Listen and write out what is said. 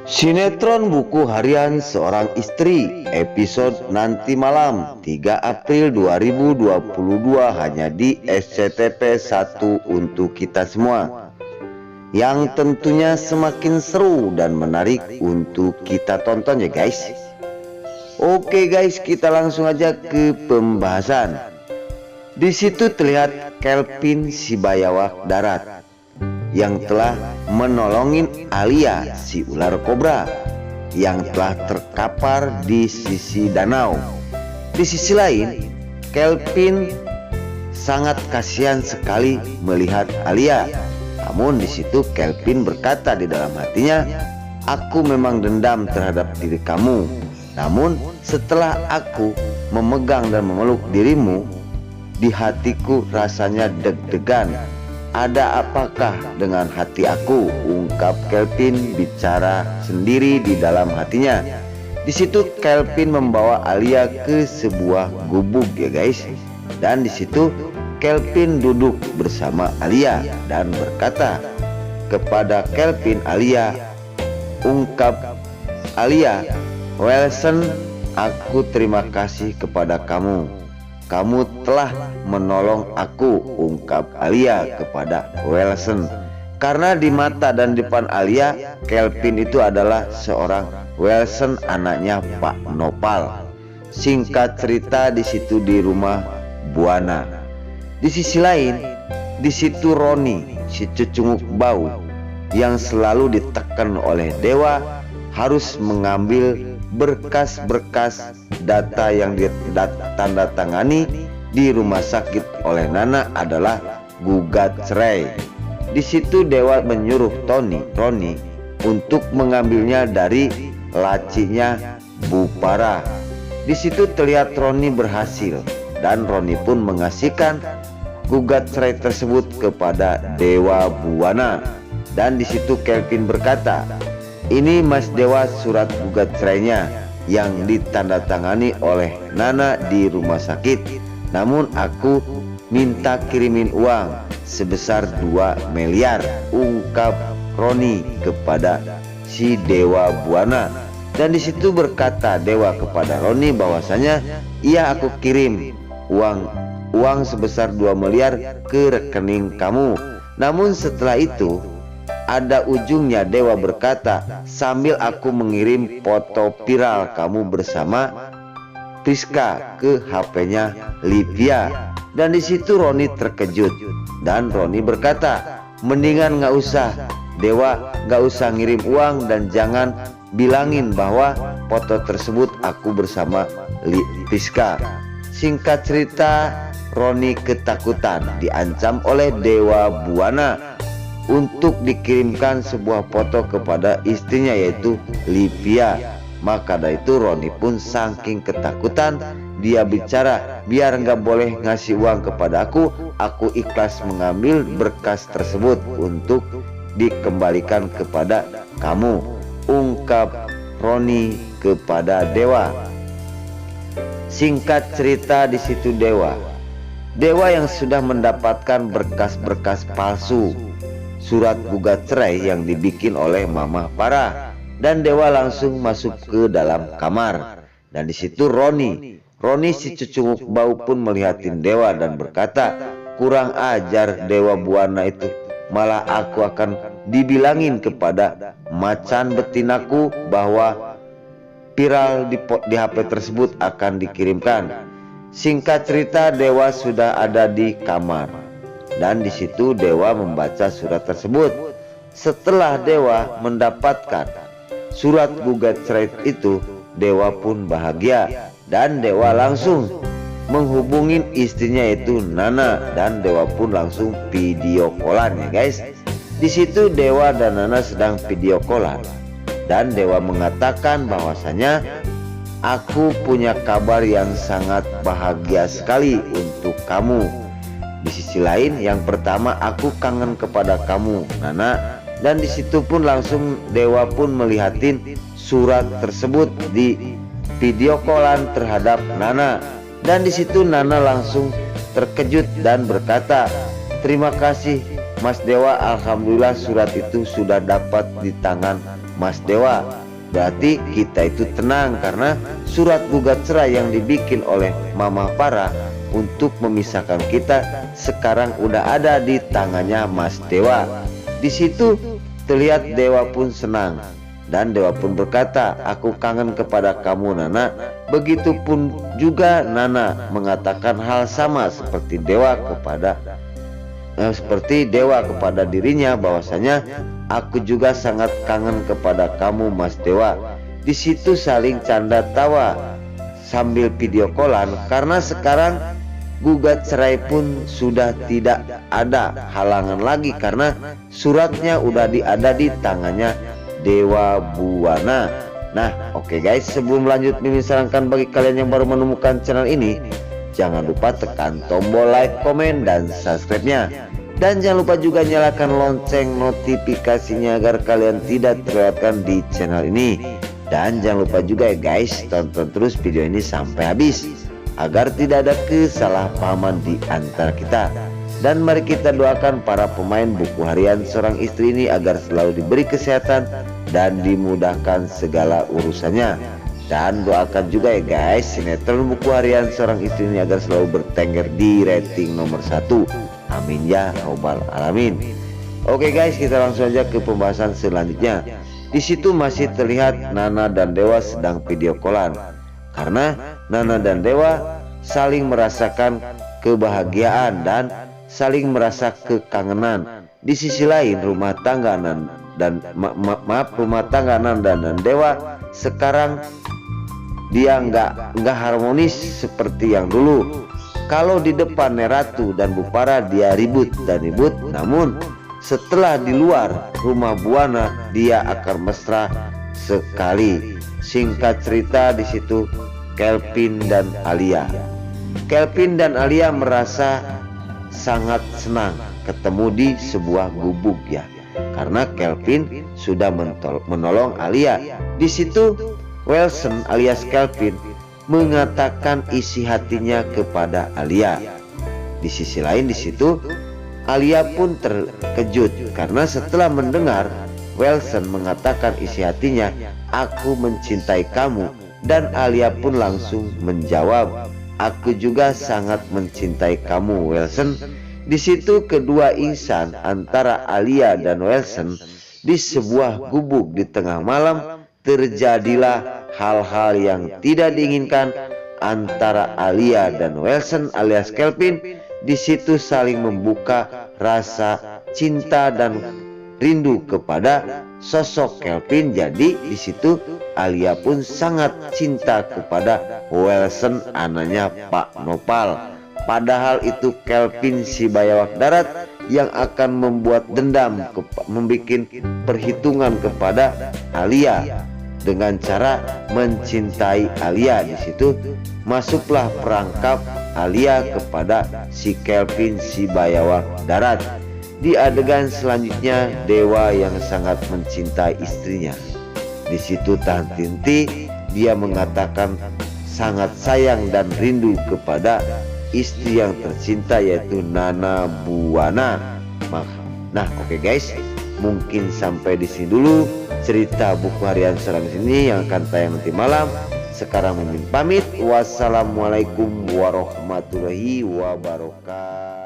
Sinetron buku harian seorang istri episode nanti malam 3 April 2022 hanya di SCTV 1 untuk kita semua, yang tentunya semakin seru dan menarik untuk kita tonton ya guys. Oke guys, kita langsung aja ke pembahasan. Di situ terlihat Kelvin si bayawak darat yang telah menolongin Alia si ular kobra yang telah terkapar di sisi danau. Di sisi lain, Kelvin sangat kasihan sekali melihat Alia. Namun di situ Kelvin berkata di dalam hatinya, "Aku memang dendam terhadap diri kamu. Namun setelah aku memegang dan memeluk dirimu, di hatiku rasanya deg-degan. Ada apakah dengan hati aku?" ungkap Kelvin bicara sendiri di dalam hatinya. Di situ Kelvin membawa Alia ke sebuah gubuk ya guys. Dan di situ Kelvin duduk bersama Alia dan berkata kepada Kelvin, "Alia," ungkap Alia, "Wilson, aku terima kasih kepada kamu. Kamu telah menolong aku," ungkap Alia kepada Wilson. Karena di mata dan depan Alia, Kelvin itu adalah seorang Wilson, anaknya Pak Nopal. Singkat cerita, di situ di rumah Buana. Di sisi lain, di situ Roni si cucunguk bau yang selalu ditekan oleh Dewa harus mengambil berkas-berkas data yang ditandatangani di rumah sakit oleh Nana adalah gugat cerai. Di situ Dewa menyuruh Roni untuk mengambilnya dari lacinya Bu Parah. Di situ terlihat Roni berhasil dan Roni pun mengasihkan gugat cerai tersebut kepada Dewa Buana. Dan di situ Kelvin berkata, "Ini Mas Dewa surat gugat cerainya yang ditandatangani oleh Nana di rumah sakit. Namun aku minta kirimin uang sebesar 2 miliar, ungkap Roni kepada si Dewa Buana. Dan di situ berkata Dewa kepada Roni bahwasanya, "Iya, aku kirim uang sebesar 2 miliar ke rekening kamu." Namun setelah itu ada ujungnya Dewa berkata, "Sambil aku mengirim foto viral kamu bersama Priska ke HP-nya Livia." Dan di situ Roni terkejut dan Roni berkata, "Mendingan nggak usah Dewa, nggak usah ngirim uang dan jangan bilangin bahwa foto tersebut aku bersama Priska." Singkat cerita, Roni ketakutan diancam oleh Dewa Buana untuk dikirimkan sebuah foto kepada istrinya yaitu Livia. Maka dari itu Roni pun saking ketakutan, dia bicara, "Biar nggak boleh ngasih uang kepada aku ikhlas mengambil berkas tersebut untuk dikembalikan kepada kamu," ungkap Roni kepada Dewa. Singkat cerita, di situ Dewa yang sudah mendapatkan berkas-berkas palsu surat gugat cerai yang dibikin oleh Mama Parah, dan Dewa langsung masuk ke dalam kamar. Dan di situ Roni si cucunguk bau pun melihatin Dewa dan berkata, "Kurang ajar Dewa Buana itu, malah aku akan dibilangin kepada macan betinaku bahwa viral di HP tersebut akan dikirimkan." Singkat cerita, Dewa sudah ada di kamar dan di situ Dewa membaca surat tersebut. Setelah Dewa mendapatkan surat gugat cerai itu, Dewa pun bahagia dan Dewa langsung menghubungin istrinya yaitu Nana, dan Dewa pun langsung video callan ya guys. Di situ Dewa dan Nana sedang video callan dan Dewa mengatakan bahwasanya, "Aku punya kabar yang sangat bahagia sekali untuk kamu. Di sisi lain, yang pertama aku kangen kepada kamu, Nana." Dan di situ pun langsung Dewa pun melihatin surat tersebut di video callan terhadap Nana. Dan di situ Nana langsung terkejut dan berkata, "Terima kasih Mas Dewa, alhamdulillah surat itu sudah dapat di tangan Mas Dewa. Berarti kita itu tenang karena surat gugat cerai yang dibikin oleh Mama Farah untuk memisahkan kita sekarang udah ada di tangannya Mas Dewa. Di situ terlihat Dewa pun senang dan Dewa pun berkata, aku kangen kepada kamu Nana. Begitupun juga Nana mengatakan hal sama seperti Dewa kepada dirinya bahwasanya aku juga sangat kangen kepada kamu Mas Dewa. Di situ saling canda tawa sambil video callan karena sekarang gugat cerai pun sudah tidak ada halangan lagi karena suratnya udah ada di tangannya Dewa Buana. Nah, oke guys, sebelum lanjut Mimin sarankan bagi kalian yang baru menemukan channel ini, jangan lupa tekan tombol like, komen, dan subscribe-nya. Dan jangan lupa juga nyalakan lonceng notifikasinya agar kalian tidak terlewatkan di channel ini. Dan jangan lupa juga ya guys, tonton terus video ini sampai habis agar tidak ada kesalahpahaman di antara kita. Dan mari kita doakan para pemain buku harian seorang istri ini agar selalu diberi kesehatan dan dimudahkan segala urusannya. Dan doakan juga ya guys, sinetron buku harian seorang istri ini agar selalu bertengger di rating nomor 1. Amin ya robbal alamin. Oke guys, kita langsung aja ke pembahasan selanjutnya. Di situ masih terlihat Nana dan Dewa sedang video callan karena Nana dan Dewa saling merasakan kebahagiaan dan saling merasa kekangenan. Di sisi lain rumah tangga rumah tangga Nana dan Dewa sekarang dia nggak harmonis seperti yang dulu. Kalau di depan Neratu dan Bu Farah dia ribut, namun setelah di luar rumah Buana dia akan mesra sekali. Singkat cerita di situ Kelvin dan Alia merasa sangat senang ketemu di sebuah gubuk ya, karena Kelvin sudah menolong Alia. Di situ Wilson alias Kelvin mengatakan isi hatinya kepada Alia. Di sisi lain di situ Alia pun terkejut karena setelah mendengar Wilson mengatakan isi hatinya, aku mencintai kamu, dan Alia pun langsung menjawab, aku juga sangat mencintai kamu Wilson. Di situ kedua insan antara Alia dan Wilson di sebuah gubuk di tengah malam terjadilah hal-hal yang tidak diinginkan antara Alia dan Wilson alias Kelvin. Di situ saling membuka rasa cinta dan rindu kepada sosok Kelvin. Jadi di situ Alia pun sangat cinta kepada Wilson anaknya Pak Nopal. Padahal itu Kelvin si bayawak darat yang akan membuat dendam, membuat perhitungan kepada Alia dengan cara mencintai Alia. Di situ masuklah perangkap Alia kepada si Kelvin si bayawak darat. Di adegan selanjutnya Dewa yang sangat mencintai istrinya. Di situ Tantinti dia mengatakan sangat sayang dan rindu kepada istri yang tercinta yaitu Nana Buana. Nah, oke guys, mungkin sampai di sini dulu cerita buku harian seorang ini yang akan tayang nanti malam. Sekarang Mimin pamit. Wassalamualaikum warahmatullahi wabarakatuh.